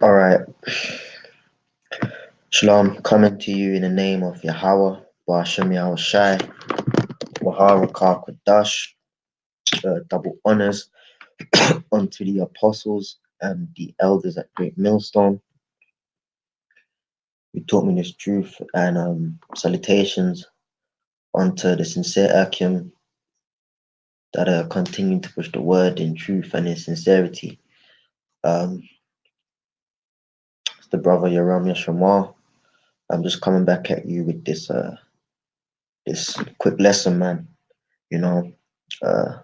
All right. Shalom, coming to you in the name of Yahweh, Ba'ashem Yahweh Shai, Waharakah Kwadash, double honors unto the apostles and the elders at Great Millstone who taught me this truth, and salutations unto the sincere Akim that are continuing to push the word in truth and in sincerity. It's the brother Yoram Yashamal. I'm just coming back at you with this quick lesson, man. You know, uh,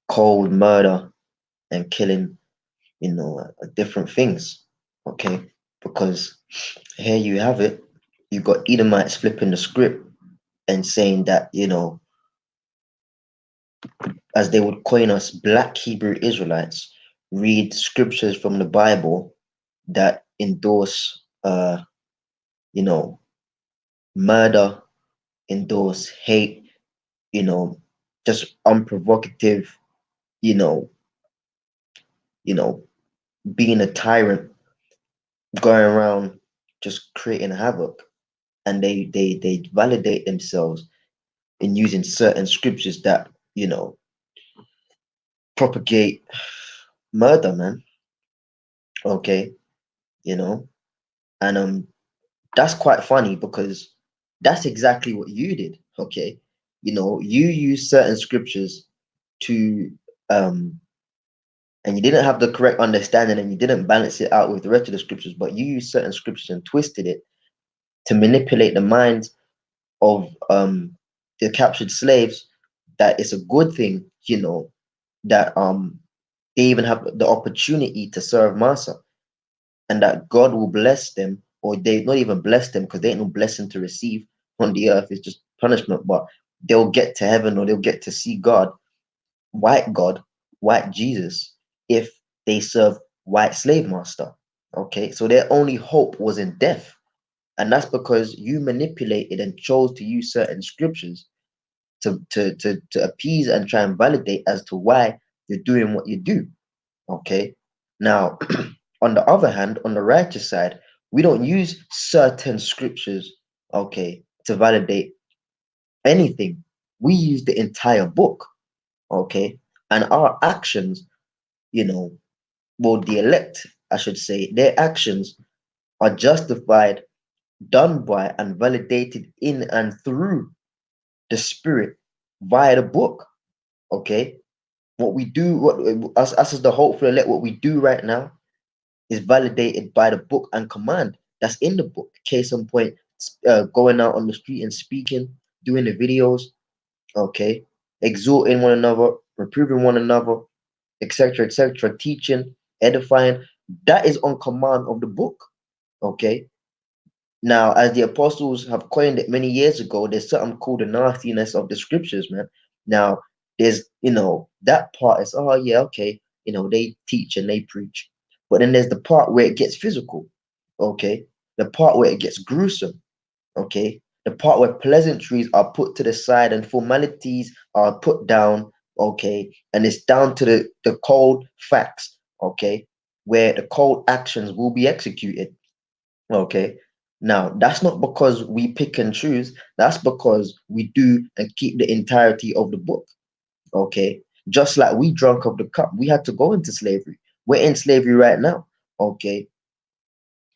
cold murder and killing, different things. Okay, because here you have it. You got Edomites flipping the script and saying that, as they would coin us, black Hebrew Israelites read scriptures from the Bible that endorse, you know, murder, endorse hate, you know, just unprovocative, you know, you know, being a tyrant, going around just creating havoc, and they validate themselves in using certain scriptures that propagate murder, man. Okay, you know, and that's quite funny because that's exactly what you did. Okay, you use certain scriptures to and you didn't have the correct understanding and you didn't balance it out with the rest of the scriptures, but you used certain scriptures and twisted it to manipulate the minds of the captured slaves, that it's a good thing, that they even have the opportunity to serve Massa, and that God will bless them, or they not even bless them because they ain't no blessing to receive on the earth. It's just punishment, but they'll get to heaven or they'll get to see God, white Jesus, if they serve white slave master. Okay, so their only hope was in death. And that's because you manipulated and chose to use certain scriptures to appease and try and validate as to why you're doing what you do. Okay. Now, on the other hand, on the righteous side, we don't use certain scriptures, okay, to validate anything. We use the entire book, okay, and our actions, well, the elect, I should say, their actions are justified, done by, and validated in and through the Spirit via the book, okay. What we do, what us as the hopeful elect, what we do right now is validated by the book and command that's in the book. Case in point, going out on the street and speaking, doing the videos, okay, exhorting one another, reproving one another, etc., etc., teaching, edifying. That is on command of the book, okay. Now, as the apostles have coined it many years ago, there's something called the nastiness of the scriptures, man. Now, there's, that part is, oh, yeah, okay, they teach and they preach. But then there's the part where it gets physical, okay? The part where it gets gruesome, okay? The part where pleasantries are put to the side and formalities are put down, okay? And it's down to the cold facts, okay? Where the cold actions will be executed. Okay. Now, that's not because we pick and choose. That's because we do and keep the entirety of the book. Okay. Just like we drunk of the cup, we had to go into slavery. We're in slavery right now. Okay.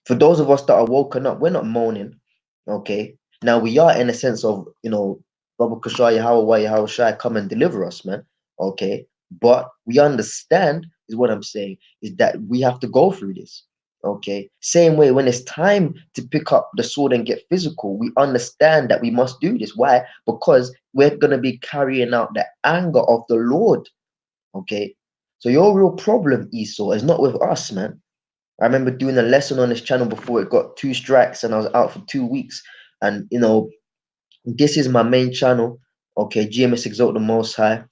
For those of us that are woken up, we're not moaning. Okay. Now we are in a sense of, Baba Kushaya, how Shai come and deliver us, man. Okay. But we understand, is what I'm saying, is that we have to go through this. Okay. Same way, when it's time to pick up the sword and get physical, we understand that we must do this. Why? Because we're going to be carrying out the anger of the Lord. Okay. So your real problem, Esau, is not with us, man. I remember doing a lesson on this channel before it got 2 strikes and I was out for 2 weeks. And this is my main channel. Okay, GMS Exalt the Most High.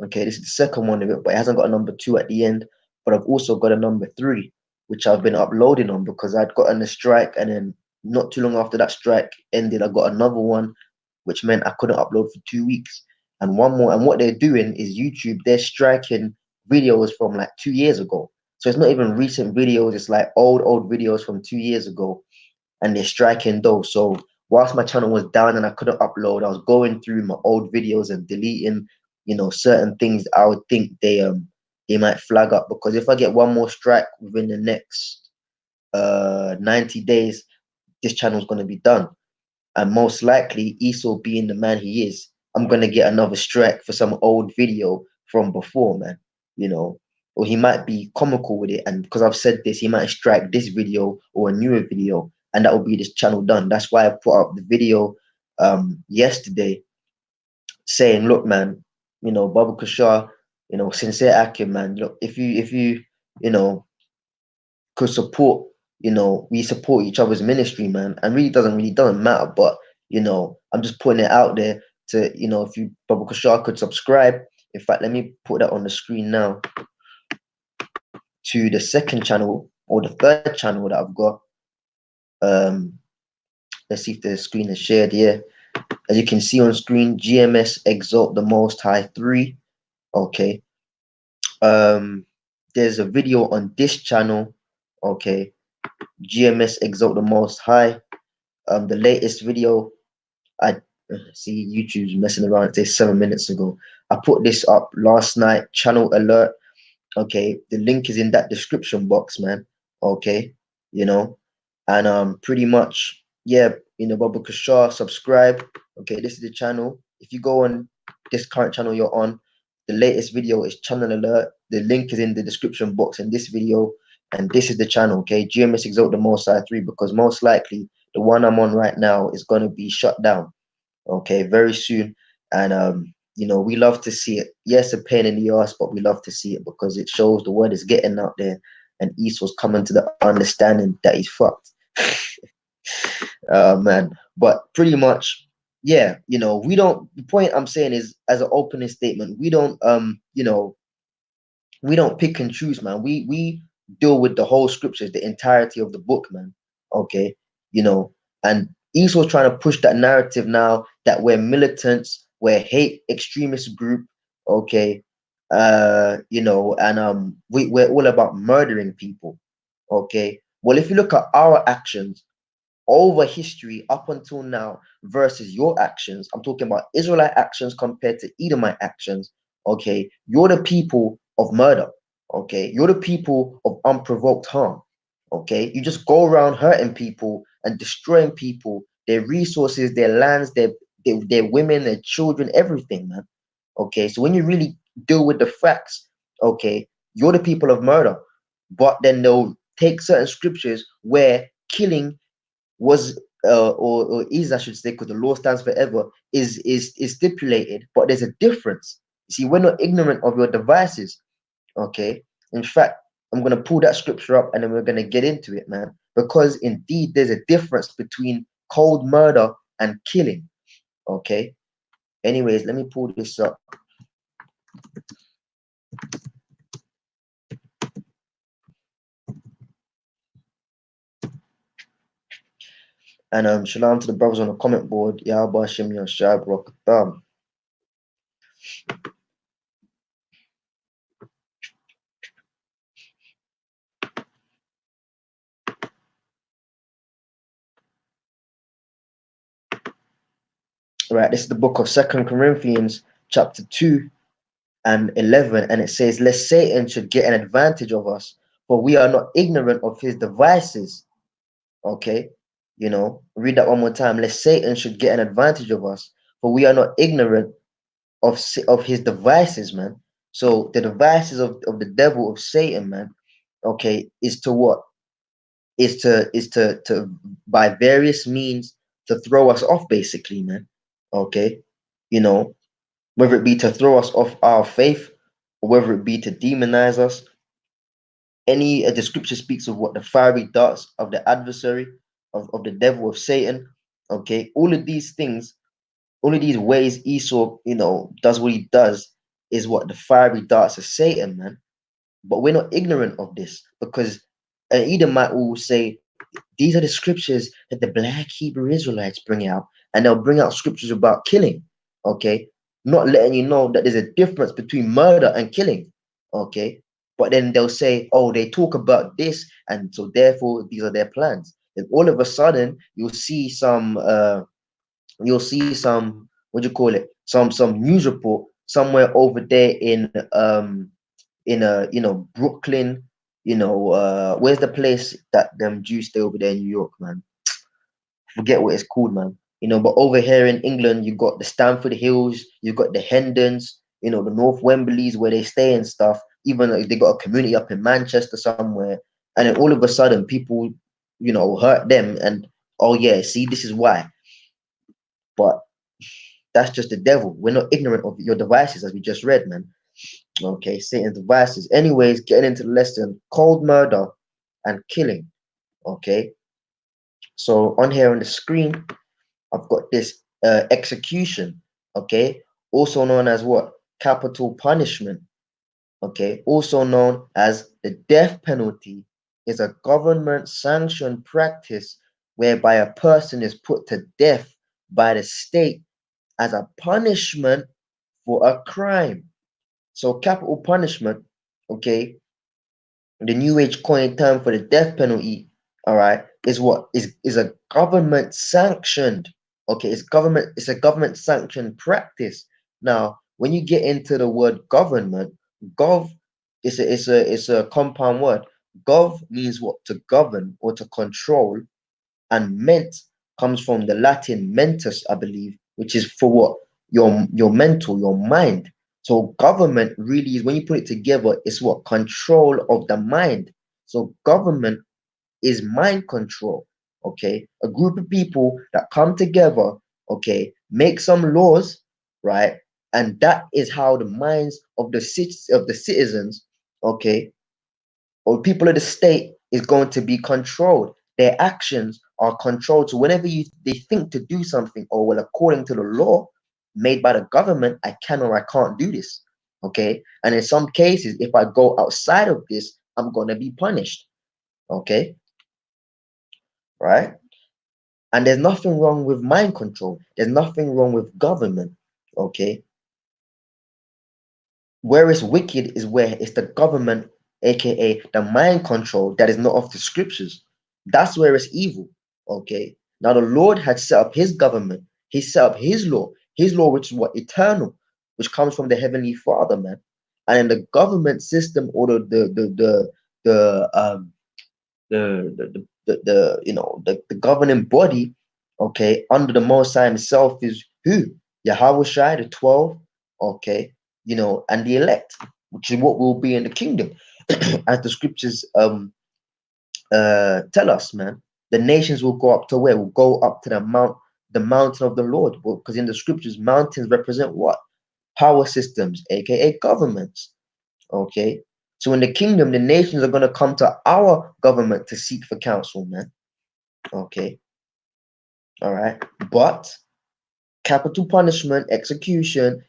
Okay, this is the second one of it, but it hasn't got a number 2 at the end. But I've also got a number 3, which I've been uploading on because I'd gotten a strike, and then not too long after that strike ended, I got another one, which meant I couldn't upload for 2 weeks. And one more, and what they're doing is YouTube, they're striking videos from like 2 years ago. So it's not even recent videos, it's like old videos from 2 years ago, and they're striking those. So whilst my channel was down and I couldn't upload, I was going through my old videos and deleting, certain things I would think they might flag up. Because if I get one more strike within the next 90 days, this channel is going to be done. And most likely, Esau being the man he is, I'm gonna get another strike for some old video from before, man. Or he might be comical with it, and because I've said this, he might strike this video or a newer video, and that will be this channel done. That's why I put up the video yesterday saying, look, man, Baba Kashar, sincere Akim, man. Look, if you could support, we support each other's ministry, man, and really doesn't matter. But I'm just putting it out there to, if you Baba Kashar could subscribe. In fact, let me put that on the screen now to the second channel or the third channel that I've got. Let's see if the screen is shared here. As you can see on screen, GMS Exalt the Most High 3. Okay. There's a video on this channel. Okay. GMS Exalt the Most High. The latest video, I see YouTube's messing around. It says 7 minutes ago. I put this up last night. Channel alert. Okay, the link is in that description box, man. Okay, and pretty much, yeah, Baba Kashar, subscribe. Okay, this is the channel. If you go on this current channel you're on, the latest video is channel alert. The link is in the description box in this video, and this is the channel. Okay, GMS Exalt the Most High 3, because most likely the one I'm on right now is going to be shut down, okay, very soon. And we love to see it. Yes, a pain in the ass, but we love to see it because it shows the word is getting out there, and Esau's coming to the understanding that he's fucked. Man, but pretty much, yeah, we don't, the point I'm saying is, as an opening statement, we don't we don't pick and choose, man. We deal with the whole scriptures, the entirety of the book, man. Okay, and Esau's trying to push that narrative now that we're militants, we're hate extremist group. Okay, and we're all about murdering people. Okay, well, if you look at our actions over history up until now versus your actions, I'm talking about Israelite actions compared to Edomite actions. Okay, you're the people of murder. Okay, you're the people of unprovoked harm. Okay, you just go around hurting people and destroying people, their resources, their lands, their women, their children, everything, man. Okay, so when you really deal with the facts, okay, you're the people of murder. But then they'll take certain scriptures where killing was or is, I should say, because the law stands forever, is stipulated, but there's a difference. You see, we're not ignorant of your devices. Okay, in fact, I'm going to pull that scripture up and then we're going to get into it, man, because indeed there's a difference between cold murder and killing. Okay, anyways, let me pull this up. And shalom to the brothers on the comment board. Yahweh Hashem Yashai Barakatam. Right, this is the book of 2 Corinthians, chapter 2 and 11, and it says, lest Satan should get an advantage of us, for we are not ignorant of his devices. Okay, read that one more time. Lest Satan should get an advantage of us, for we are not ignorant of his devices, man. So the devices of the devil, of Satan, man, okay, is to what? Is to by various means to throw us off, basically, man. Okay, whether it be to throw us off our faith, or whether it be to demonize us. Any the scripture speaks of what the fiery darts of the adversary, of the devil, of Satan. Okay, all of these things, all of these ways Esau, does what he does, is what the fiery darts of Satan, man. But we're not ignorant of this, because an Edomite will say, these are the scriptures that the black Hebrew Israelites bring out, and they'll bring out scriptures about killing, okay? Not letting you know that there's a difference between murder and killing, okay? But then they'll say, oh, they talk about this, and so therefore these are their plans. And all of a sudden, you'll see some, what do you call it? Some news report somewhere over there in Brooklyn, where's the place that them Jews stay over there in New York, man? Forget what it's called, man. But over here in England, you got the Stamford Hills, you got the Hendons, the North Wembleys where they stay and stuff. Even like they got a community up in Manchester somewhere, and then all of a sudden people, hurt them, and oh yeah, see, this is why. But that's just the devil. We're not ignorant of your devices, as we just read, man. Okay, Satan's devices. Anyways, getting into the lesson, cold murder and killing. Okay, so on here on the screen, I've got this execution. Okay, also known as what? Capital punishment. Okay, also known as the death penalty, is a government sanctioned practice whereby a person is put to death by the state as a punishment for a crime. So capital punishment, okay, the new age coin term for the death penalty, all right, is what is a government sanctioned, okay, it's a government sanctioned practice. Now when you get into the word government, gov, it's a compound word. Gov means what? To govern or to control, and ment comes from the Latin mentis, I believe, which is for what? Your mental, your mind. So government really is, when you put it together, it's what? Control of the mind. So government is mind control. Okay, a group of people that come together, okay, make some laws, right, and that is how the minds of the citizens, okay, or people of the state, is going to be controlled. Their actions are controlled. So whenever they think to do something, or well, according to the law made by the government, I can or I can't do this. Okay. And in some cases, if I go outside of this, I'm gonna be punished. Okay. Right. And there's nothing wrong with mind control. There's nothing wrong with government. Okay. Where it's wicked is where it's the government, aka the mind control, that is not of the scriptures. That's where it's evil. Okay. Now the Lord had set up his government. He set up his law, which is what? Eternal, which comes from the Heavenly Father, man. And in the government system, or the the governing body, okay, under the Most High himself, is who? Yahweh Shai, the 12, okay, and the elect, which is what will be in the kingdom, as the scriptures tell us, man. The nations will go up to where? Will go up to the mountain of the Lord, because in the scriptures, mountains represent what? Power systems, aka governments. Okay. So in the kingdom, the nations are going to come to our government to seek for counsel, man. Okay. All right. But capital punishment, execution,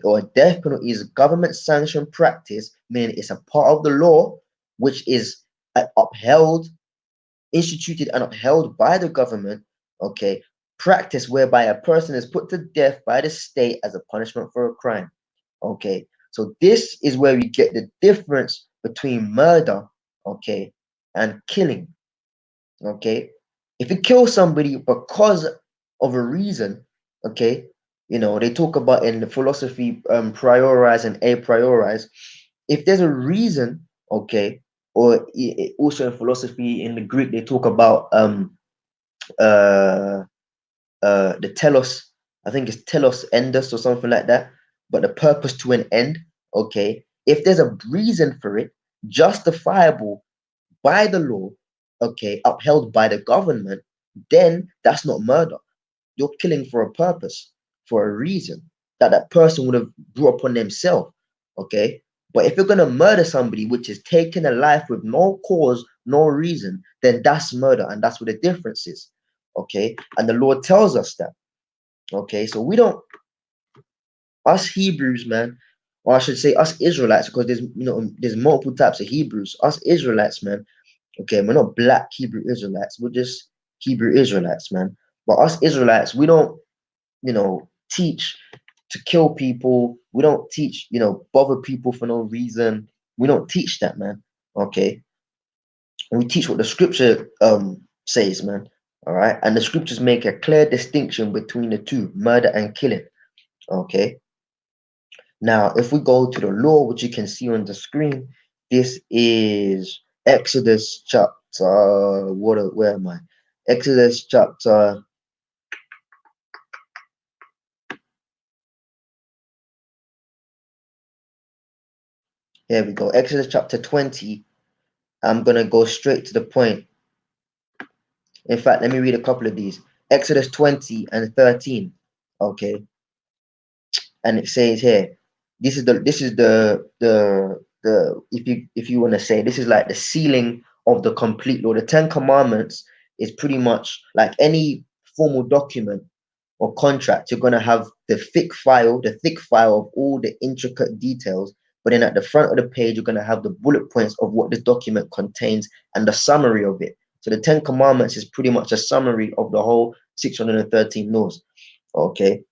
or a death penalty is a government sanctioned practice, meaning it's a part of the law which is upheld, instituted, and upheld by the government. Okay. Practice whereby a person is put to death by the state as a punishment for a crime. Okay. So this is where we get the difference between murder, okay, and killing. Okay. If you kill somebody because of a reason, okay, they talk about in the philosophy, priorize and a priorize. If there's a reason, okay, or also in philosophy in the Greek, they talk about uh the telos, I think it's telos endus or something like that, but the purpose to an end, okay, if there's a reason for it, justifiable by the law, okay, upheld by the government, then that's not murder. You're killing for a purpose, for a reason that that person would have brought upon themselves. Okay. But if you're gonna murder somebody, which is taking a life with no cause, no reason, then that's murder, and that's what the difference is. Okay. And the Lord tells us that. Okay. So we don't, us Hebrews, man, or I should say us Israelites, because there's multiple types of Hebrews. Us Israelites, man. Okay, we're not black Hebrew Israelites. We're just Hebrew Israelites, man. But us Israelites, we don't, teach to kill people. We don't teach, bother people for no reason. We don't teach that, man. Okay. And we teach what the scripture says, man. All right. And the scriptures make a clear distinction between the two, murder and killing. Okay. Now, if we go to the law, which you can see on the screen, this is Exodus chapter, where am I? Exodus chapter, here we go. Exodus chapter 20. I'm going to go straight to the point. In fact, let me read a couple of these. Exodus 20 and 13. Okay. And it says here, this is the if you want to say, this is like the sealing of the complete law. The Ten Commandments is pretty much like any formal document or contract. You're going to have the thick file of all the intricate details, but then at the front of the page you're going to have the bullet points of what this document contains and the summary of it. So the Ten Commandments is pretty much a summary of the whole 613 laws. Okay.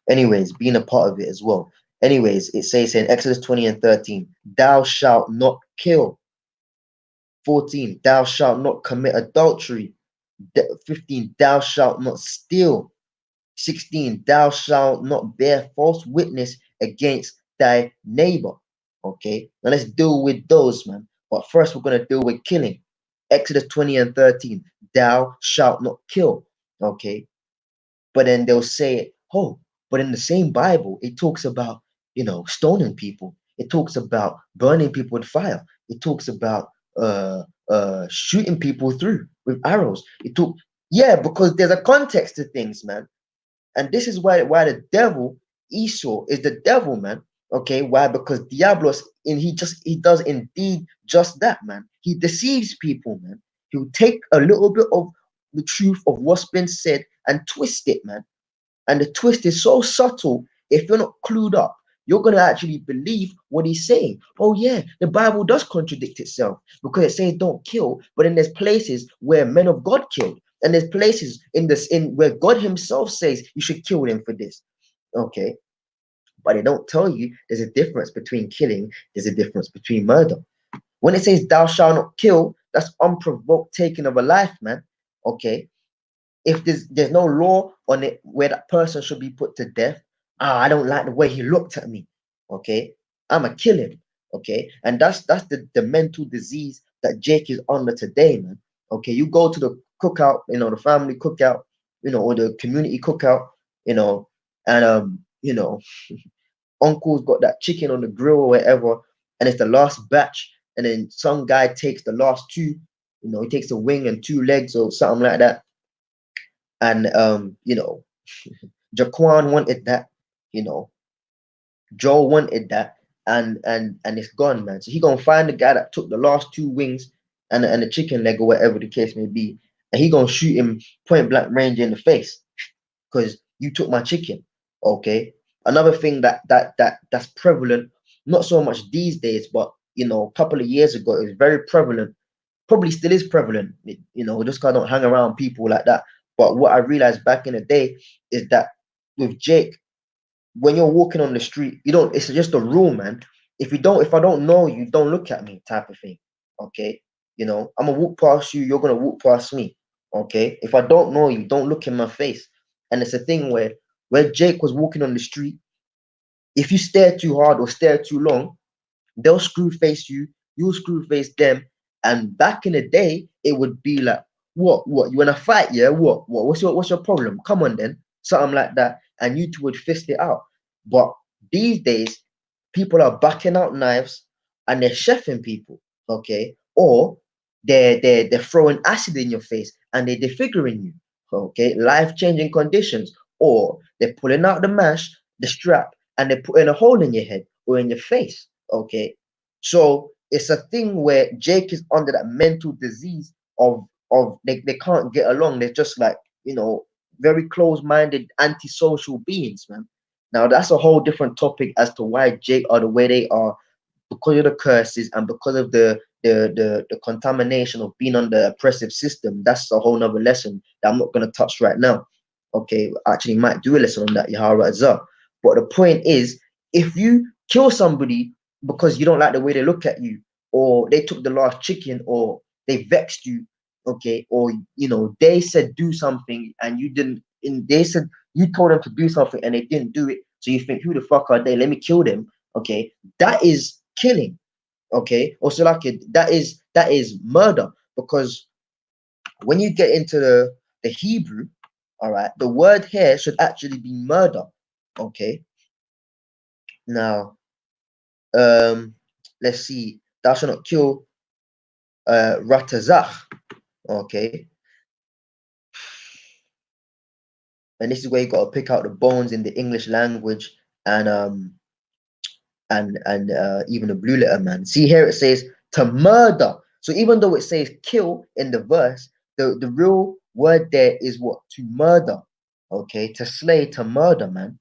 Anyways, being a part of it as well. Anyways, it says in Exodus 20 and 13, thou shalt not kill. 14, thou shalt not commit adultery. 15, thou shalt not steal. 16, thou shalt not bear false witness against thy neighbor. Okay, now let's deal with those, man. But first, we're going to deal with killing. Exodus 20 and 13, thou shalt not kill. Okay, but then they'll say, oh, but in the same Bible, it talks about, stoning people. It talks about burning people with fire. It talks about shooting people through with arrows. Yeah, because there's a context to things, man. And this is why the devil, Esau, is the devil, man. Okay, why? Because Diablos, and he does indeed just that, man. He deceives people, man. He'll take a little bit of the truth of what's been said and twist it, man. And the twist is so subtle, if you're not clued up, you're going to actually believe what he's saying. Oh, yeah, the Bible does contradict itself because it says don't kill, but then there's places where men of God killed. And there's places in where God himself says you should kill them for this. Okay. But they don't tell you there's a difference between killing, there's a difference between murder. When it says thou shalt not kill, that's unprovoked taking of a life, man. Okay. If there's no law on it where that person should be put to death, I don't like the way he looked at me. Okay, I'ma kill him. Okay, and that's the mental disease that Jake is under today, man. Okay, you go to the cookout, the family cookout, or the community cookout, and uncle's got that chicken on the grill or whatever, and it's the last batch, and then some guy takes the last two, he takes the wing and two legs or something like that, and Jaquan wanted that, you know, Joe wanted that, and it's gone, man. So he gonna find the guy that took the last two wings and the chicken leg or whatever the case may be, and he gonna shoot him point blank range in the face because you took my chicken. Okay. Another thing that's prevalent, not so much these days, but a couple of years ago, it was very prevalent. Probably still is prevalent. Just kind of don't hang around people like that. But what I realized back in the day is that with Jake, when you're walking on the street, you don't. It's just a rule, man. If I don't know you, don't look at me, type of thing. Okay, I'm gonna walk past you. You're gonna walk past me. Okay, if I don't know you, don't look in my face. And it's a thing where Jake was walking on the street. If you stare too hard or stare too long, they'll screw face you, you'll screw face them. And back in the day, it would be like, what, you wanna fight? Yeah, what? What's your problem? Come on then. Something like that. And you two would fist it out. But these days, people are backing out knives and they're chefing people, okay? Or they're throwing acid in your face and they're disfiguring you, okay? Life-changing conditions. Or they're pulling out the mash, the strap, and they're putting a hole in your head, or in your face. Okay, so it's a thing where Jake is under that mental disease of they can't get along. They're just like, very close-minded, antisocial beings, man. Now that's a whole different topic as to why Jake are the way they are, because of the curses and because of the contamination of being on the oppressive system. That's a whole nother lesson that I'm not going to touch right now. Okay, actually might do a lesson on that, Yahara Azar. But the point is, if you kill somebody because you don't like the way they look at you, or they took the last chicken, or they vexed you, okay, or they said do something and you didn't, and they said you told them to do something and they didn't do it, so you think, who the fuck are they? Let me kill them. Okay, that is killing. Okay, also like that is murder, because when you get into the Hebrew, all right, the word here should actually be murder. Okay, now let's see, thou shalt not kill ratazach. Okay, and this is where you got to pick out the bones in the English language, and even the blue letter, man. See here it says to murder. So even though it says kill in the verse, the real word there is what? To murder. Okay, to slay, to murder, man.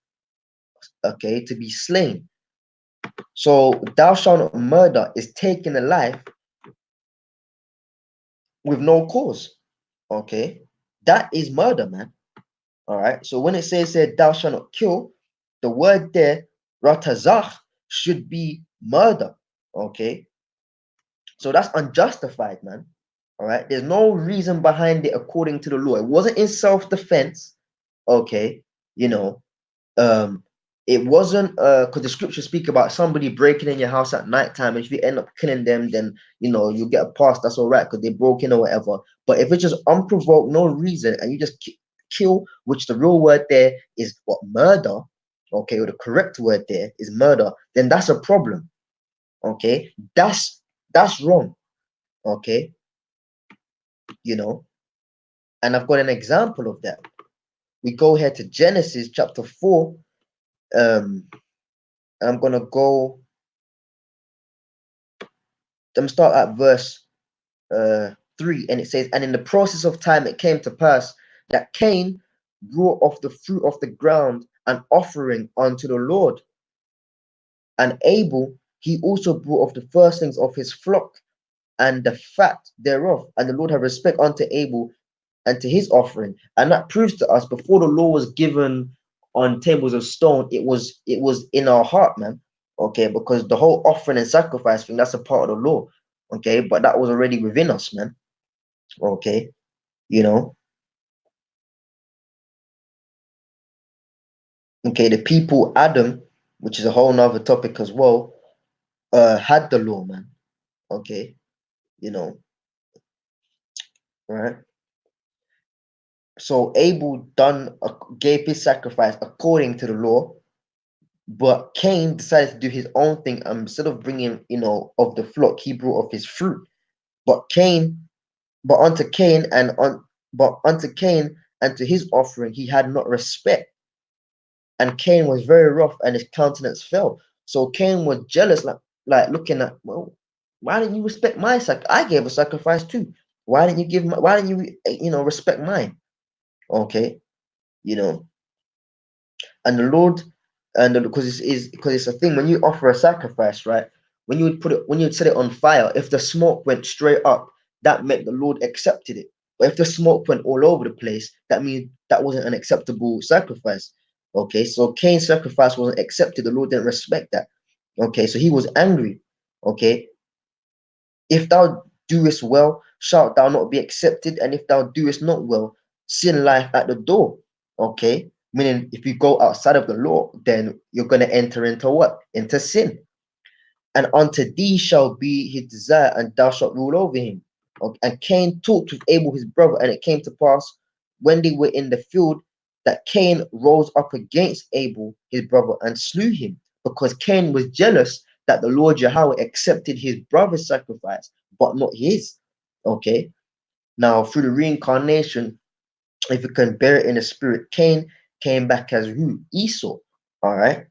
Okay, to be slain. So thou shalt not murder is taking a life with no cause. Okay, that is murder, man. All right. So when it says there, thou shalt not kill, the word there, ratazach, should be murder. Okay. So that's unjustified, man. All right. There's no reason behind it according to the law. It wasn't in self-defense. Okay. You know, um, it wasn't because the scriptures speak about somebody breaking in your house at nighttime. If you end up killing them, then you get a pass. That's all right because they broke in or whatever. But if it's just unprovoked, no reason, and you just kill, which the real word there is what? Murder. Okay, or the correct word there is murder. Then that's a problem. Okay, that's wrong. Okay, and I've got an example of that. We go here to Genesis chapter 4. I'm gonna go. I'm start at verse 3, and it says, "And in the process of time, it came to pass that Cain brought of the fruit of the ground an offering unto the Lord, and Abel he also brought of the firstlings of his flock and the fat thereof. And the Lord had respect unto Abel and to his offering." And that proves to us, before the law was given on tables of stone, it was in our heart, man. Okay, because the whole offering and sacrifice thing, that's a part of the law. Okay, but that was already within us, man. Okay, you know. Okay, the people Adam, which is a whole nother topic as well, had the law, man. Okay, you know, right? So Abel gave his sacrifice according to the law, but Cain decided to do his own thing. And instead of bringing, of the flock, he brought of his fruit. But Cain, but unto Cain and on, but unto Cain and to his offering, he had not respect. And Cain was very rough, and his countenance fell. So Cain was jealous, like looking at, well, why didn't you respect my I gave a sacrifice too. Why didn't you why didn't you, respect mine? Okay, you know, and the Lord, because it's a thing when you offer a sacrifice, right? When you would set it on fire, if the smoke went straight up, that meant the Lord accepted it. But if the smoke went all over the place, that means that wasn't an acceptable sacrifice. Okay, so Cain's sacrifice wasn't accepted. The Lord didn't respect that. Okay, so he was angry. Okay, if thou doest well, shalt thou not be accepted, and if thou doest not well, sin lieth at the door. Okay, meaning if you go outside of the law, then you're going to enter into what? Into sin. And unto thee shall be his desire, and thou shalt rule over him. Okay. And Cain talked with Abel his brother, and it came to pass when they were in the field that Cain rose up against Abel his brother and slew him, because Cain was jealous that the Lord Yahweh accepted his brother's sacrifice, but not his. Okay. Now, through the reincarnation, if you can bear it in the spirit, Cain came back as who? Esau. All right.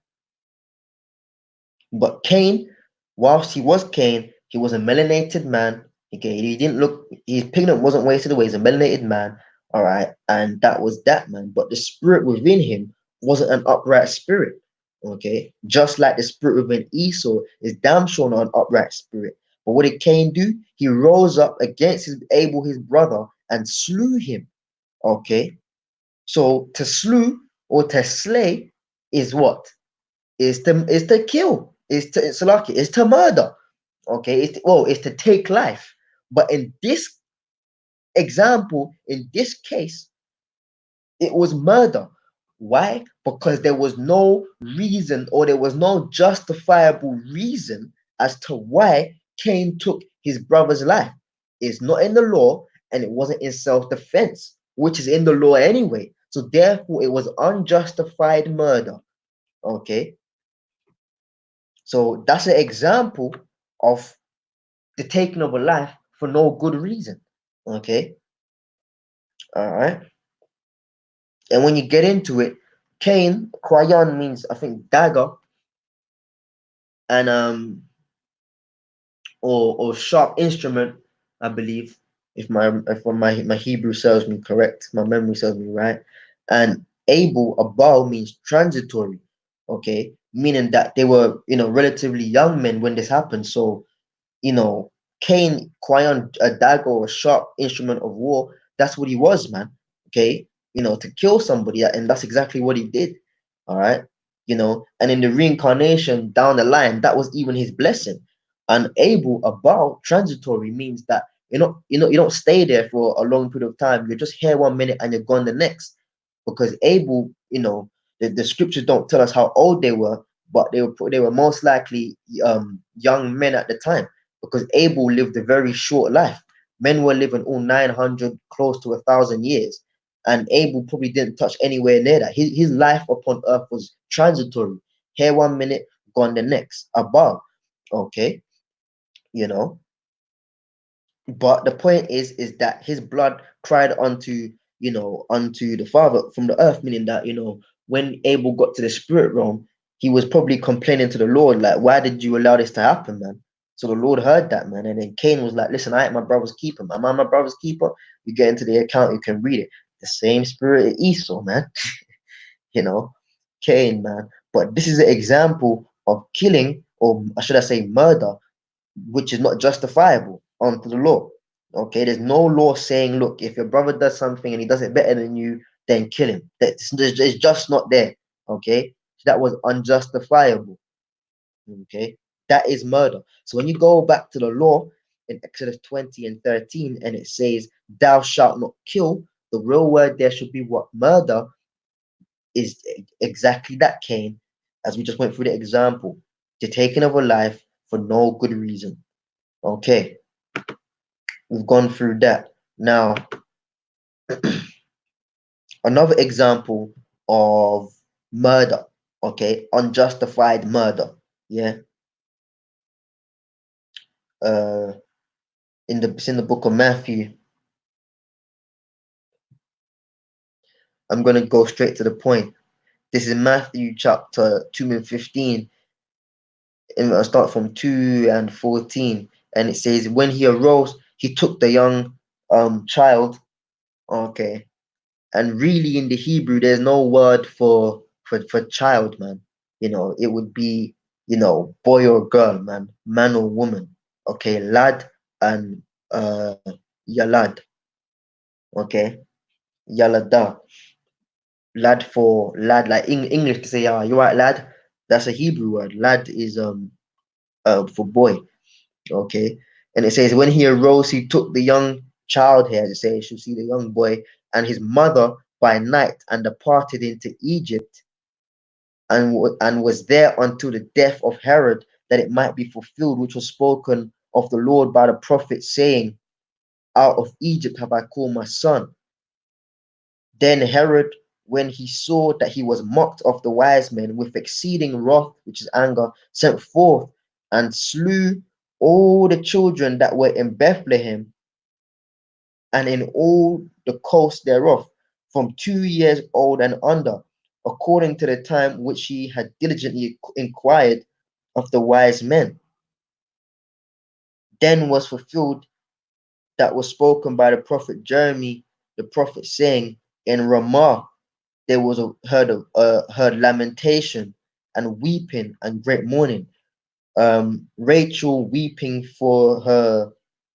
But Cain, whilst he was Cain, he was a melanated man. Okay, he didn't look, his pigment wasn't wasted away. He's a melanated man. All right, and that was that man. But the spirit within him wasn't an upright spirit. Okay, just like the spirit within Esau is damn sure not an upright spirit. But what did Cain do? He rose up against his Abel, his brother, and slew him. Okay, so to slew or to slay is what? Is to kill, is to murder. Okay, it's to take life. But in this example, in this case, it was murder. Why? Because there was no reason or there was no justifiable reason as to why Cain took his brother's life. It's not in the law and it wasn't in self-defense, which is in the law anyway. So therefore, it was unjustified murder. Okay, so that's an example of the taking of a life for no good reason. Okay, all right. And when you get into it, Cain, Kwayan means I think dagger, and or sharp instrument, I believe, if my Hebrew serves me correct, my memory serves me right. And Abel, Abal means transitory, okay, meaning that they were relatively young men when this happened. So you know, Cain, Kwayon, a dagger or a sharp instrument of war. That's what he was, man. Okay, to kill somebody, and that's exactly what he did. All right, and in the reincarnation down the line, that was even his blessing. And Abel, about transitory means that you don't stay there for a long period of time. You're just here 1 minute and you're gone the next. Because Abel, the scriptures don't tell us how old they were, but they were most likely young men at the time because Abel lived a very short life. Men were living all 900, close to 1,000 years, and Abel probably didn't touch anywhere near that. His life upon earth was transitory. Here 1 minute, gone the next. Above, okay, you know. But the point is that his blood cried unto the Father from the earth, meaning that when Abel got to the spirit realm, he was probably complaining to the Lord, like, why did you allow this to happen, man? So the Lord heard that, man, and then Cain was like, listen, I ain't my brother's keeper. Am I my brother's keeper? You get into the account, you can read it. The same spirit of Esau, man. you know, Cain, man. But this is an example of killing, or should I say, murder, which is not justifiable unto the law. Okay, there's no law saying, look, if your brother does something and he does it better than you, then kill him. It's just not there. Okay, that was unjustifiable. Okay, that is murder. So when you go back to the law in Exodus 20 and 13, and it says, thou shalt not kill, the real word there should be what? Murder is exactly that, Cain, as we just went through the example, the taking of a life for no good reason. Okay, we've gone through that. Now, another example of murder, okay, unjustified murder. Yeah. Uh it's in the book of Matthew. I'm gonna go straight to the point. This is Matthew chapter 2 and 15. And I'll start from 2 and 14. And it says, when he arose, he took the young child. Okay. And really in the Hebrew, there's no word for child, man. It would be, boy or girl, man or woman. Okay, lad and yalad. Okay, yalada. Lad for lad, like in English to say, yeah, you right, lad. That's a Hebrew word. Lad is for boy. Okay, and it says when he arose, he took the young child here. It says you should see the young boy and his mother by night and departed into Egypt and was there until the death of Herod, that it might be fulfilled, which was spoken of the Lord by the prophet, saying, out of Egypt have I called my son. Then Herod, when he saw that he was mocked of the wise men, with exceeding wrath, which is anger, sent forth and slew all the children that were in Bethlehem and in all the coast thereof, from 2 years old and under, according to the time which he had diligently inquired. of the wise men. Then was fulfilled that was spoken by the prophet Jeremy, the prophet, saying, in Ramah there was a heard lamentation and weeping and great mourning. Rachel weeping for her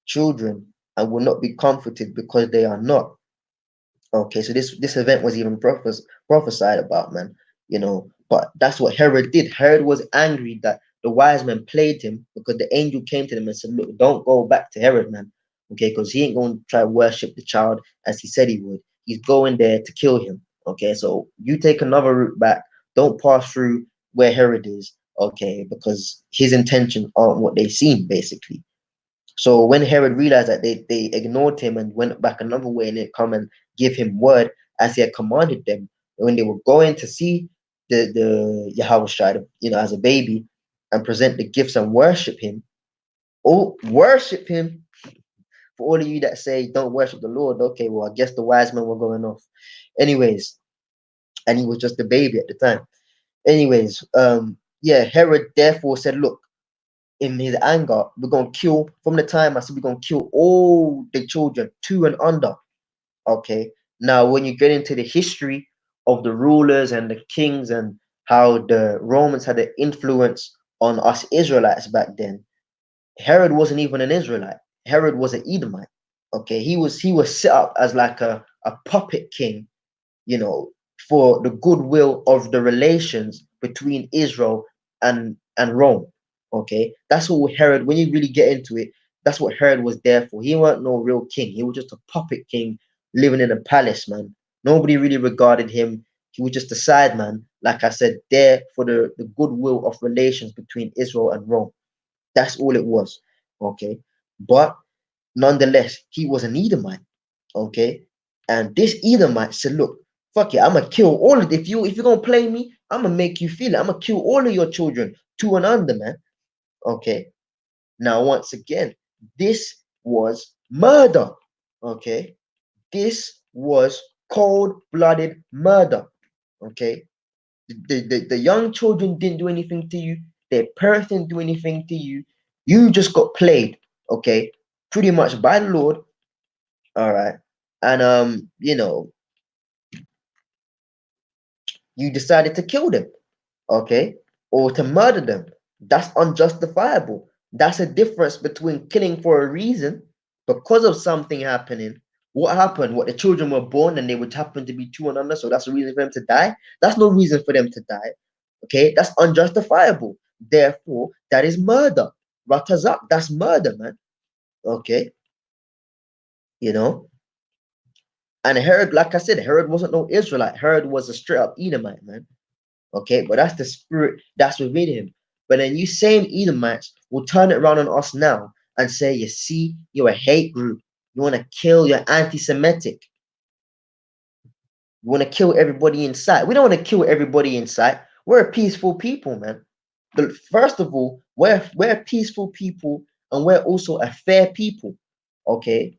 children and will not be comforted because they are not. Okay, so this event was even prophesied about, man. But that's what Herod did. Herod was angry that the wise men played him because the angel came to them and said, "Look, don't go back to Herod, man. Okay, because he ain't going to try to worship the child as he said he would. He's going there to kill him. Okay, so you take another route back. Don't pass through where Herod is. Okay, because his intentions aren't what they seem, basically." So when Herod realized that they ignored him and went back another way and didn't come and give him word as he had commanded them, when they were going to see the Yahweh, as a baby and present the gifts and worship him, worship him. For all of you that say don't worship the Lord, okay, well, I guess the wise men were going off. Anyways, and he was just a baby at the time. Anyways, yeah, Herod therefore said, look, in his anger, we're gonna kill from the time I said we're gonna kill all the children, 2 and under. Okay. Now, when you get into the history of the rulers and the kings and how the Romans had an influence on us Israelites back then, Herod wasn't even an Israelite. Herod was an Edomite. Okay, he was set up as like a puppet king, you know, for the goodwill of the relations between Israel and Rome. Okay, that's what Herod. When you really get into it, that's what Herod was there for. He weren't no real king. He was just a puppet king living in a palace, man. Nobody really regarded him. He was just a side man, like I said, there for the goodwill of relations between Israel and Rome. That's all it was. Okay, but nonetheless, he was an Edomite. Okay, and this Edomite said, "Look, fuck it, I'm gonna kill all of it. If you're gonna play me, I'm gonna make you feel it. I'm gonna kill all of your children, 2 and under, man." Okay. Now, once again, this was murder. Okay, this was cold-blooded murder. Okay, the young children didn't do anything to you. Their parents didn't do anything to you. You just got played. Okay, pretty much by the Lord. All right, and you decided to kill them, okay, or to murder them. That's unjustifiable. That's a difference between killing for a reason because of something happening. What happened? What, the children were born and they would happen to be 2 and under, so that's a reason for them to die? That's no reason for them to die. Okay, that's unjustifiable. Therefore, that is murder. Ratazak, that's murder, man. Okay, you know. And Herod, like I said, Herod wasn't no Israelite. Herod was a straight up Edomite, man. Okay, but that's the spirit that's within him. But then you same Edomites will turn it around on us now and say, you see, you're a hate group. You want to kill, you're anti-Semitic. You want to kill everybody in sight. We don't want to kill everybody in sight. We're a peaceful people, man. But first of all, we're a peaceful people and we're also a fair people. Okay,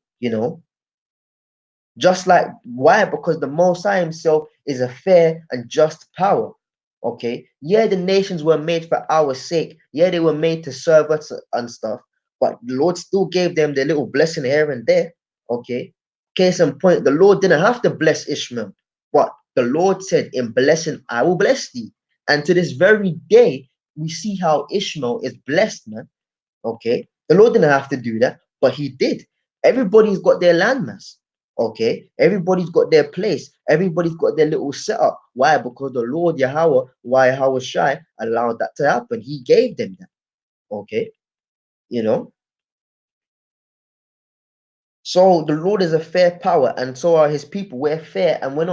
just like, why? Because the Most High himself is a fair and just power. Okay. Yeah, the nations were made for our sake. Yeah, they were made to serve us and stuff. But the Lord still gave them their little blessing here and there. Okay. Case in point, the Lord didn't have to bless Ishmael. But the Lord said, in blessing, I will bless thee. And to this very day, we see how Ishmael is blessed, man. Okay. The Lord didn't have to do that, but he did. Everybody's got their landmass. Okay. Everybody's got their place. Everybody's got their little setup. Why? Because the Lord Yahweh, why Yahweh Shai allowed that to happen. He gave them that. Okay. You know. So the Lord is a fair power, and so are his people. We're fair, and we're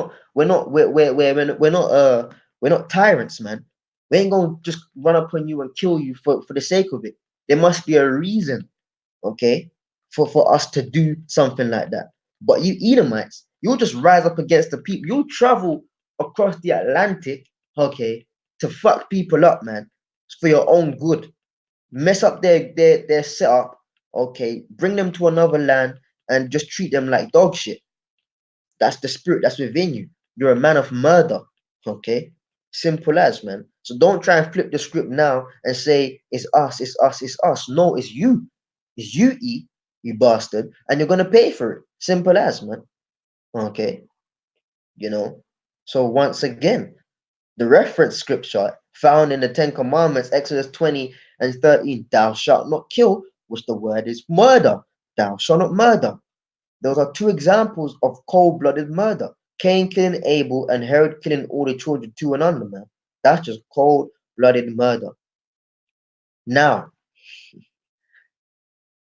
not tyrants, man. We ain't gonna just run up on you and kill you for the sake of it. There must be a reason, okay, for us to do something like that. But you Edomites, you'll just rise up against the people. You'll travel across the Atlantic, okay, to fuck people up, man, for your own good. Mess up their setup, okay, bring them to another land and just treat them like dog shit. That's the spirit that's within you. You're a man of murder, okay? Simple as, man. So don't try and flip the script now and say it's us, it's us, it's us. No, it's you. It's you, E, you bastard, and you're gonna pay for it. Simple as, man. Okay, you know. So once again, the reference scripture found in the Ten Commandments, Exodus 20 and 13, thou shalt not kill, which the word is murder. Thou shalt not murder. Those are two examples of cold-blooded murder. Cain killing Abel and Herod killing all the children two and under, man. That's just cold-blooded murder. Now,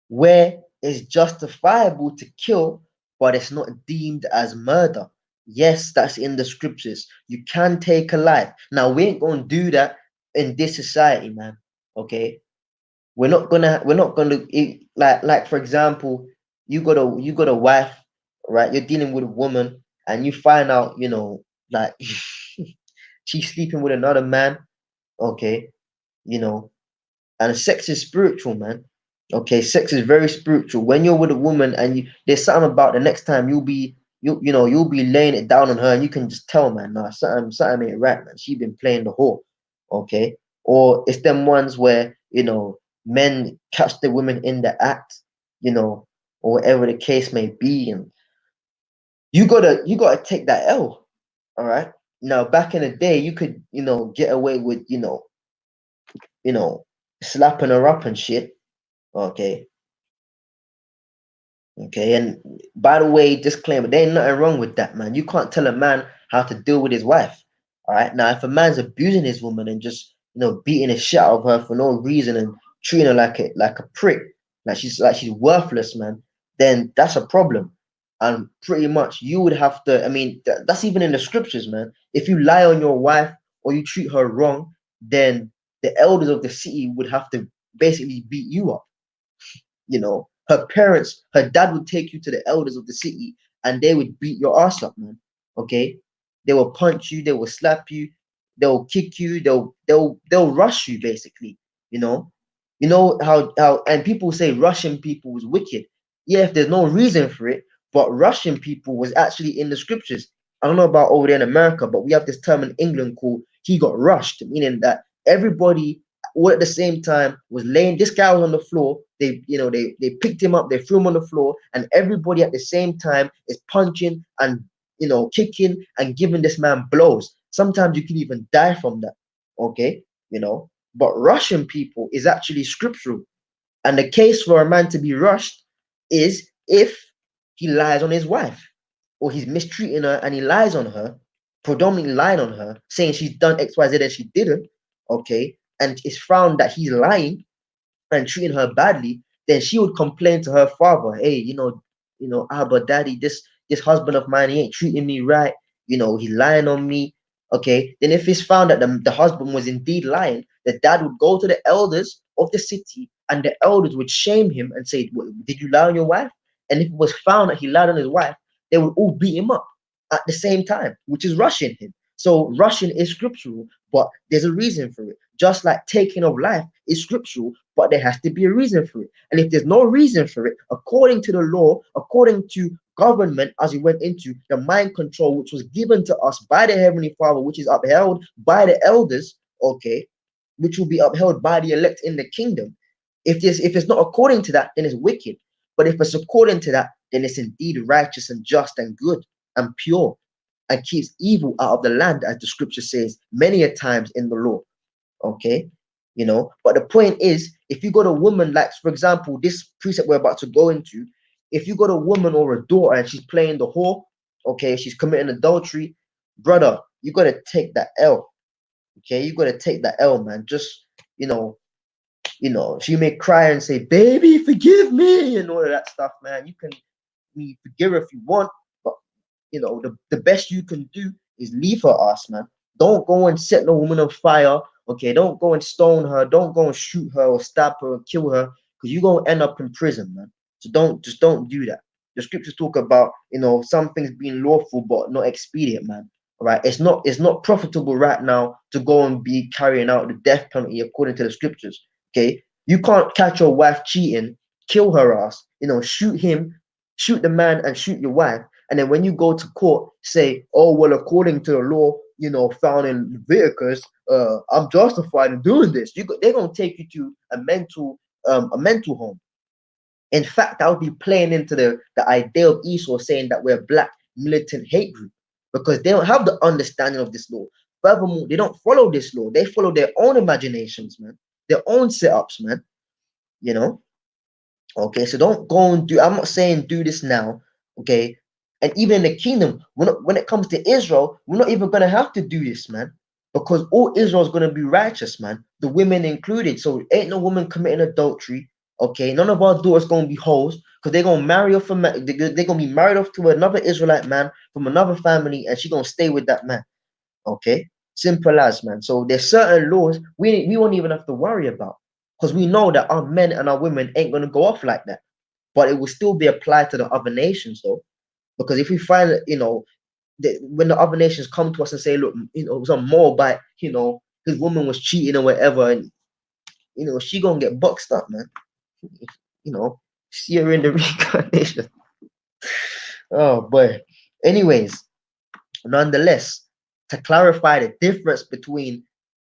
where it's justifiable to kill, but it's not deemed as murder. Yes, that's in the scriptures. You can take a life. Now, we ain't gonna do that in this society, man. Okay, we're not gonna like for example, you got a wife, right? You're dealing with a woman, and you find out, like she's sleeping with another man. Okay, you know, and sex is spiritual, man. Okay, sex is very spiritual. When you're with a woman and there's something about the next time you'll be laying it down on her, and you can just tell, man, nah, something ain't right, man. She been playing the whore, okay? Or it's them ones where men catch the women in the act, or whatever the case may be, and you gotta take that L, all right? Now, back in the day, you could get away with you know slapping her up and shit. Okay. Okay. And by the way, disclaimer, there ain't nothing wrong with that, man. You can't tell a man how to deal with his wife. All right. Now, if a man's abusing his woman and just, beating the shit out of her for no reason and treating her like a prick, like she's worthless, man, then that's a problem. And pretty much you would have to, I mean, that's even in the scriptures, man. If you lie on your wife or you treat her wrong, then the elders of the city would have to basically beat you up. Her parents, her dad would take you to the elders of the city and they would beat your ass up, man. Okay, they will punch you, they will slap you, they'll kick you, they'll rush you, basically. you know how and people say Russian people was wicked. Yeah, if there's no reason for it, but Russian people was actually in the scriptures. I don't know about over there in America, but we have this term in England called he got rushed, meaning that everybody all at the same time was laying. This guy was on the floor. They picked him up, they threw him on the floor, and everybody at the same time is punching and kicking and giving this man blows. Sometimes you can even die from that. Okay, but Russian people is actually scriptural. And the case for a man to be rushed is if he lies on his wife or he's mistreating her and he lies on her, predominantly lying on her, saying she's done XYZ and she didn't, okay, and it's found that he's lying and treating her badly, then she would complain to her father, hey, but daddy, this husband of mine, he ain't treating me right, he's lying on me. Okay, then if it's found that the husband was indeed lying, the dad would go to the elders of the city and the elders would shame him and say, did you lie on your wife? And if it was found that he lied on his wife, they would all beat him up at the same time, which is rushing him. So rushing is scriptural, but there's a reason for it. Just like taking of life is scriptural, but there has to be a reason for it. And if there's no reason for it, according to the law, according to government, as we went into the mind control, which was given to us by the Heavenly Father, which is upheld by the elders, okay, which will be upheld by the elect in the kingdom. If it's not according to that, then it's wicked. But if it's according to that, then it's indeed righteous and just and good and pure and keeps evil out of the land, as the scripture says many a times in the law. Okay, but the point is, if you got a woman, like for example, this precept we're about to go into, if you got a woman or a daughter and she's playing the whore, okay, she's committing adultery, brother, you got to take that L. Okay, you got to take that L, man. Just she may cry and say, baby, forgive me, and all of that stuff, man. You can forgive her if you want, but the best you can do is leave her ass, man. Don't go and set the woman on fire. Okay, don't go and stone her. Don't go and shoot her or stab her or kill her, because you're gonna end up in prison, man. So don't do that. The scriptures talk about some things being lawful but not expedient, man. All right, it's not profitable right now to go and be carrying out the death penalty according to the scriptures. Okay, you can't catch your wife cheating, kill her ass, shoot him, shoot the man, and shoot your wife, and then when you go to court, say, oh, well, according to the law, found in Leviticus, I'm justified in doing this. They're gonna take you to a mental home. In fact, that would be playing into the idea of Esau saying that we're a black militant hate group because they don't have the understanding of this law. Furthermore, they don't follow this law. They follow their own imaginations, man, their own setups, man. You know, okay. So don't go and do. I'm not saying do this now, okay. And even in the kingdom, when it comes to Israel, we're not even gonna have to do this, man, because all Israel is gonna be righteous, man. The women included. So ain't no woman committing adultery. Okay, none of our daughters gonna be hoes because they're gonna marry off they're gonna be married off to another Israelite man from another family, and she gonna stay with that man. Okay, simple as, man. So there's certain laws we won't even have to worry about because we know that our men and our women ain't gonna go off like that. But it will still be applied to the other nations, though, because if we find that when the other nations come to us and say, look, some Moabite, his woman was cheating or whatever, and she gonna get boxed up, man. You know, see her in the reincarnation. Oh boy. Anyways, nonetheless, to clarify the difference between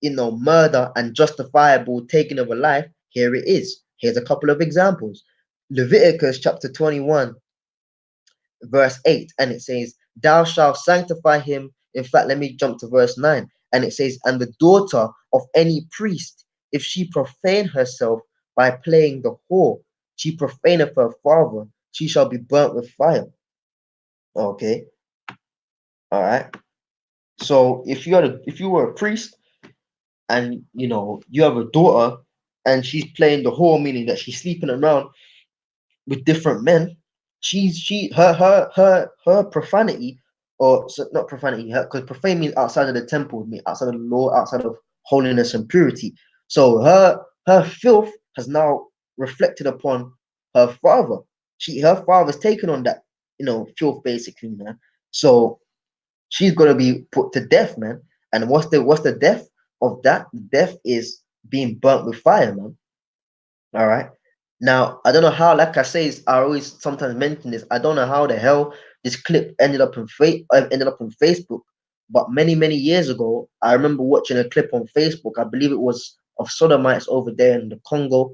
murder and justifiable taking of a life, here it is. Here's a couple of examples. Leviticus chapter 21, verse 8, and it says, thou shalt sanctify him. In fact, let me jump to verse 9, and it says, and the daughter of any priest, if she profane herself by playing the whore, she profaneth her father, she shall be burnt with fire. Okay, all right. So if you were a priest and you have a daughter and she's playing the whore, meaning that she's sleeping around with different men, her profanity, or so, not profanity, because profane means outside of the temple, means outside of the law, outside of holiness and purity. So her filth has now reflected upon her father. Her father's taken on that filth, basically, man. So she's gonna be put to death, man. And what's the death of that? The death is being burnt with fire, man. All right. Now, I don't know how, like I say, I always sometimes mention this. I don't know how the hell this clip ended up on Facebook, but many, many years ago, I remember watching a clip on Facebook. I believe it was of Sodomites over there in the Congo,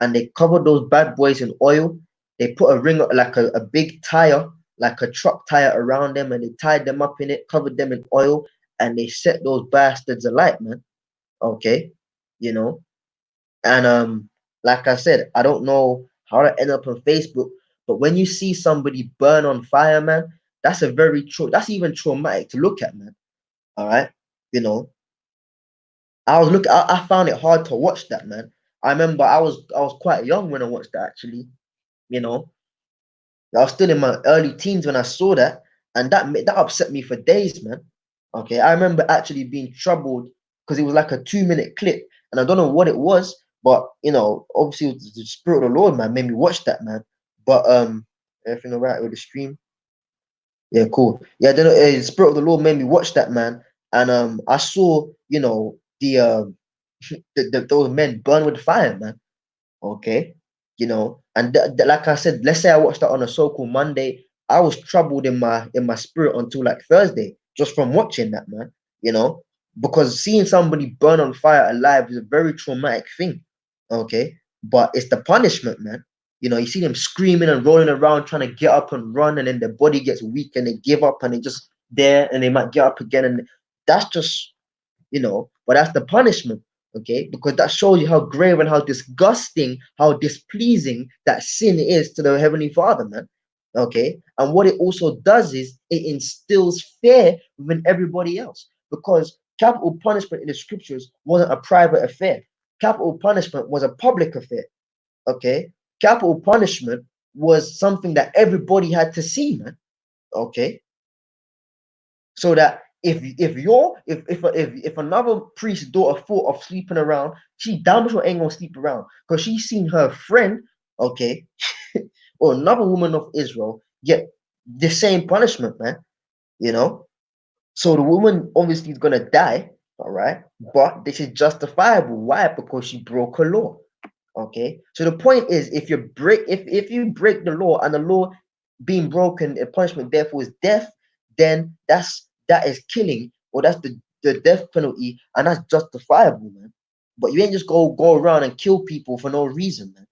and they covered those bad boys in oil. They put a ring, like a big tire, like a truck tire around them, and they tied them up in it, covered them in oil, and they set those bastards alight, man. Okay, you know, and like I said, I don't know how to end up on Facebook, but when you see somebody burn on fire, man, that's even traumatic to look at, man. All right, you know, I found it hard to watch that, man. I remember I was quite young when I watched that, actually. You know, I was still in my early teens when I saw that, and that upset me for days, man. Okay, I remember actually being troubled because it was like a 2 minute clip, and I don't know what it was, but obviously it was the spirit of the Lord, man, made me watch that, man. But everything alright with the stream? Yeah, cool. Yeah, then the spirit of the Lord made me watch that, man, and I saw those men burn with fire, man. Okay, and like I said, let's say I watched that on a so-called Monday, I was troubled in my spirit until like Thursday just from watching that, man. you know because seeing somebody burn on fire alive is a very traumatic thing. Okay, but it's the punishment, man. You see them screaming and rolling around trying to get up and run, and then their body gets weak and they give up and they just there, and they might get up again, and that's just but that's the punishment. Okay, because that shows you how grave and how disgusting, how displeasing that sin is to the Heavenly Father, man. Okay, and what it also does is it instills fear within everybody else, because capital punishment in the scriptures wasn't a private affair. Capital punishment was a public affair. Okay, capital punishment was something that everybody had to see, man. Okay, so that if another priest's daughter thought of sleeping around, she damn sure ain't gonna sleep around because she's seen her friend, okay, or another woman of Israel get the same punishment, man. You know, so the woman obviously is gonna die, all right, but this is justifiable. Why? Because she broke her law. Okay, so the point is, if you break the law, and the law being broken, a punishment therefore is death, then that is killing or that's the death penalty, and that's justifiable, man. But you ain't just go around and kill people for no reason, man.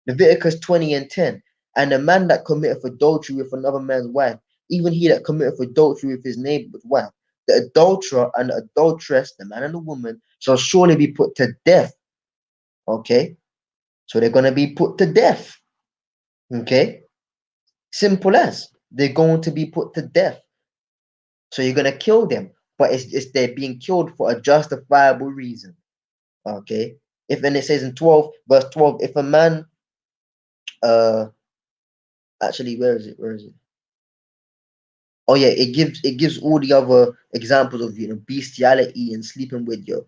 Leviticus 20 and 10. And the man that committeth adultery with another man's wife, even he that committeth adultery with his neighbor's wife, the adulterer and the adulteress, the man and the woman, shall surely be put to death. Okay? So they're gonna be put to death. Okay? Simple as. They're going to be put to death. So you're gonna kill them. But it's they're being killed for a justifiable reason. Okay? If and it says in 12, verse 12, if a man actually where is it? Where is it? Oh yeah, it gives all the other examples of bestiality and sleeping with your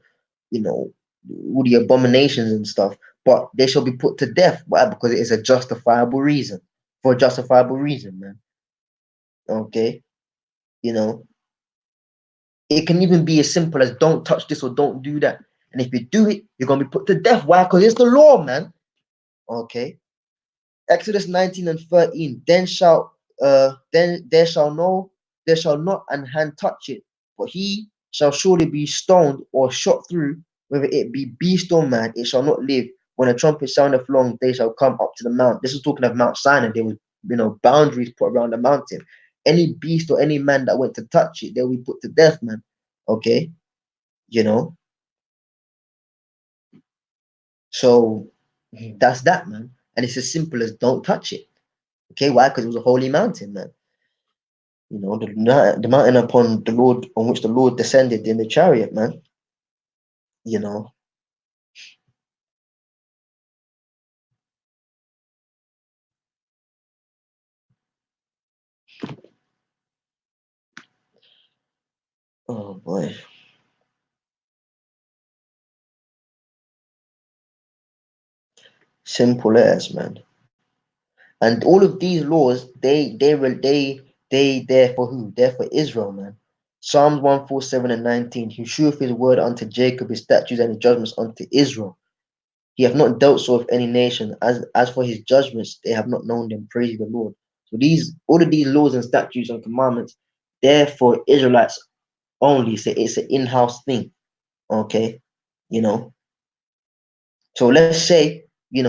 you know all the abominations and stuff. But they shall be put to death. Why? Because it is a justifiable reason. For a justifiable reason, man. Okay, you know it can even be as simple as don't touch this or don't do that. And if you do it, you're gonna be put to death. Why? Because it's the law, man. Okay. Exodus 19 and 13. Then there shall not an hand touch it, but he shall surely be stoned or shot through, whether it be beast or man, it shall not live. When a trumpet soundeth long, they shall come up to the mount. This is talking of Mount Sinai. There was boundaries put around the mountain. Any beast or any man that went to touch it, they will be put to death, man. Okay, you know. So that's that, man. And it's as simple as don't touch it. Okay, why? Because it was a holy mountain, man. The mountain upon the Lord, on which the Lord descended in the chariot, man. You know. Oh boy. Simple as, man. And all of these laws, they there for who? They're for Israel, man. Psalms 147 and 19. He sheweth his word unto Jacob, his statutes and his judgments unto Israel. He hath not dealt so with any nation. As for his judgments, they have not known them. Praise the Lord. So all of these laws and statutes and commandments, they're for Israelites only. It's an in-house thing. Okay. You know. So let's say, you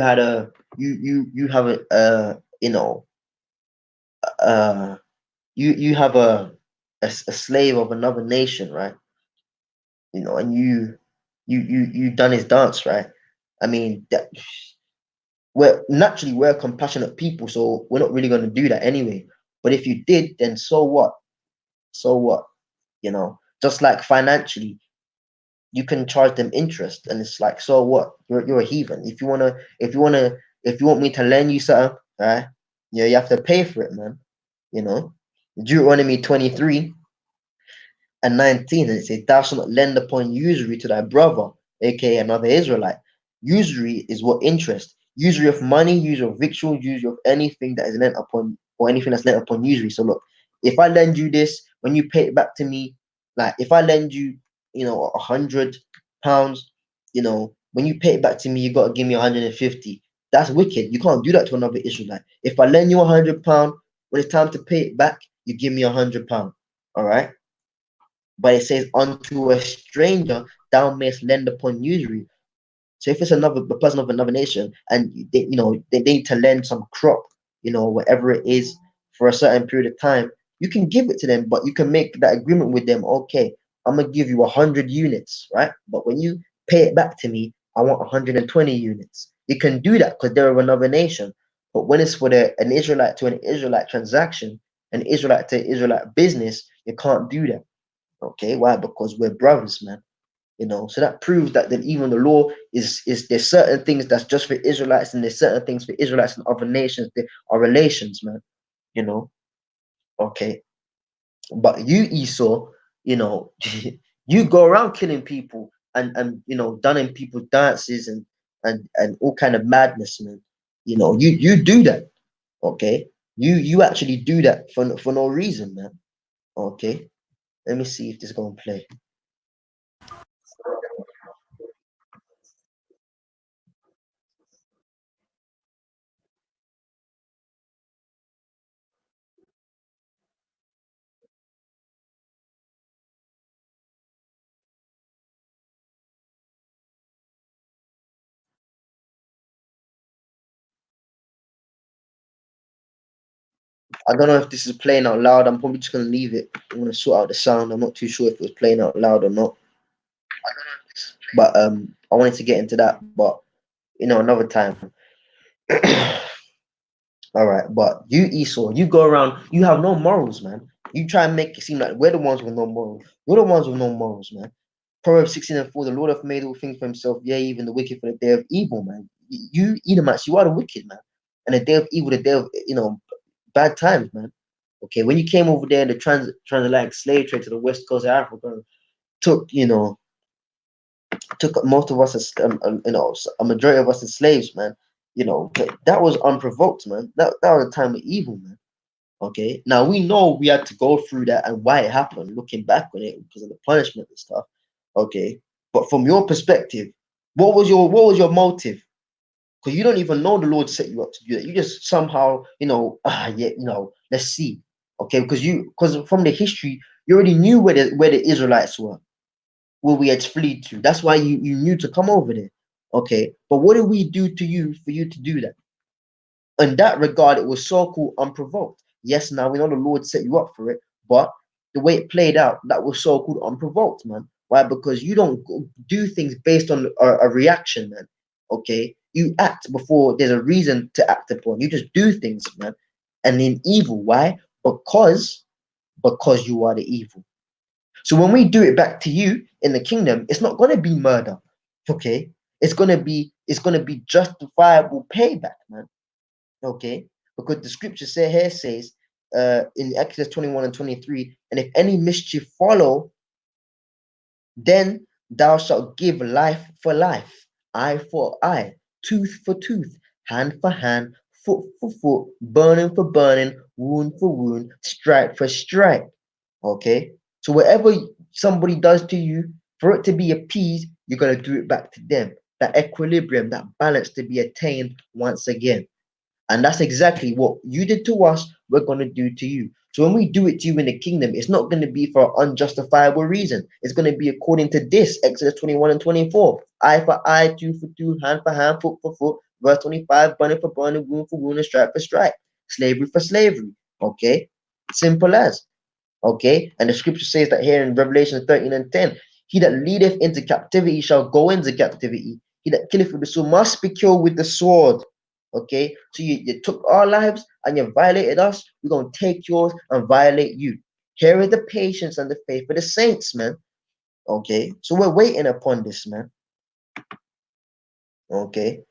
had a you have a uh you have a slave of another nation, right? And you done his dance, right? I mean, we're compassionate people, so we're not really going to do that anyway. But if you did, then so what? So what? Just like financially, you can charge them interest, and it's like, so what? You're a heathen. If you want me to lend you something, right? Yeah, you have to pay for it, man. You know, Deuteronomy 23 and 19, and it says, "Thou shalt not lend upon usury to thy brother, aka another Israelite." Usury is what interest. Usury of money, usury of victual, usury of anything that is lent upon, or anything that's lent upon usury. So look, if I lend you this, when you pay it back to me, like if I lend you, £100, when you pay it back to me, you gotta give me 150. That's wicked. You can't do that to another Israelite. If I lend you £100, when it's time to pay it back, you give me £100. All right. But it says, unto a stranger thou mayest lend upon usury. So if it's a person of another nation, and they need to lend some crop, whatever it is, for a certain period of time, you can give it to them, but you can make that agreement with them. Okay, I'm gonna give you 100 units, right? But when you pay it back to me, I want 120 units. You can do that because they're of another nation. But when it's for an Israelite to an Israelite transaction, an Israelite to Israelite business, you can't do that. Okay, why? Because we're brothers, man. So that proves that even the law is there's certain things that's just for Israelites, and there's certain things for Israelites and other nations. There are relations, man. You know, okay. But you, Esau, you know, you go around killing people and dunning people's dances and all kind of madness, man. You do that, okay? You actually do that for no reason, man. Okay. Let me see if this is gonna play. I don't know if this is playing out loud. I'm probably just gonna leave it. I'm gonna sort out the sound. I'm not too sure if it was playing out loud or not. But I wanted to get into that, but another time. All right, but you Esau, you go around, you have no morals, man. You try and make it seem like we're the ones with no morals. We're the ones with no morals, man. Proverbs 16:4, the Lord hath made all things for himself, yea, even the wicked for the day of evil, man. You Edomites, you are the wicked, man. And the day of evil, the day of bad times, man. Okay, when you came over there in the transatlantic slave trade to the west coast of Africa, took took most of us as a majority of us as slaves, man. That was unprovoked, man. That was a time of evil, man. Okay, now we know we had to go through that and why it happened. Looking back on it because of the punishment and stuff. Okay, but from your perspective, what was your motive? Because you don't even know the Lord set you up to do that. You just somehow, yeah, let's see. Okay, because from the history, you already knew where the Israelites where we had fled to. That's why you knew to come over there. Okay, but what did we do to you for you to do that? In that regard, it was so called unprovoked. Yes, now we know the Lord set you up for it, but the way it played out, that was so called unprovoked, man. Why? Because you don't do things based on a reaction, man. Okay, you act before there's a reason to act upon. You just do things, man. And in evil, why? Because you are the evil. So when we do it back to you in the kingdom, it's not gonna be murder. Okay, it's gonna be justifiable payback, man. Okay, because the scripture says in Exodus 21 and 23, and if any mischief follow, then thou shalt give life for life, eye for eye, tooth for tooth, hand for hand, foot for foot, burning for burning, wound for wound, stripe for stripe. Okay, so whatever somebody does to you, for it to be appeased, you're gonna do it back to them. That equilibrium, that balance to be attained once again. And that's exactly what you did to us, we're going to do to you. So when we do it to you in the kingdom, it's not going to be for an unjustifiable reason. It's going to be according to this, Exodus 21 and 24. Eye for eye, tooth for tooth, hand for hand, foot for foot. Verse 25, burning for burning, wound for wound, and stripe for stripe. Slavery for slavery. Okay? Simple as. Okay? And the scripture says that here in Revelation 13 and 10, he that leadeth into captivity shall go into captivity. He that killeth with the sword must be killed with the sword. Okay, so you took our lives and you violated us. We're gonna take yours and violate you. Here is the patience and the faith of the saints, man. Okay, so we're waiting upon this, man. Okay,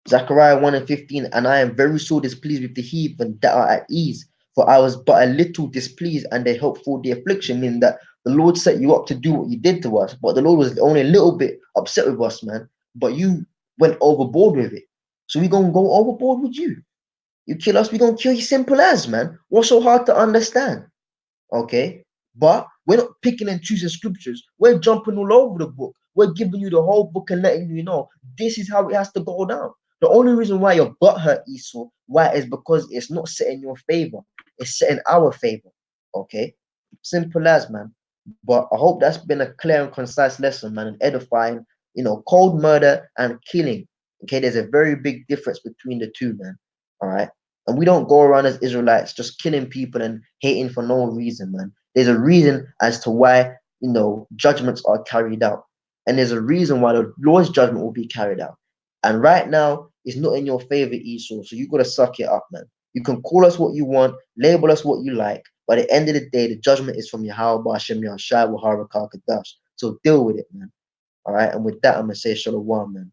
Zechariah 1 and 15, and I am very sore displeased with the heathen that are at ease, for I was but a little displeased, and they hoped for the affliction, meaning that the Lord set you up to do what you did to us, but the Lord was only a little bit upset with us, man. But you went overboard with it. So we're gonna go overboard with you. You kill us, we gonna kill you. Simple as, man. What's so hard to understand? Okay, but we're not picking and choosing scriptures. We're jumping all over the book. We're giving you the whole book and letting you know this is how it has to go down. The only reason why your butt hurt, Esau, why is because it's not set in your favor. It's set in our favor. Okay, simple as, man. But I hope that's been a clear and concise lesson, man, and edifying. Cold murder and killing. Okay, there's a very big difference between the two, man. All right. And we don't go around as Israelites just killing people and hating for no reason, man. There's a reason as to why, judgments are carried out. And there's a reason why the Lord's judgment will be carried out. And right now, it's not in your favor, Esau. So you got to suck it up, man. You can call us what you want, label us what you like. But at the end of the day, the judgment is from Yahweh Bashem Yahshai Waharakah Kadash. So deal with it, man. All right. And with that, I'm going to say Shalom, man.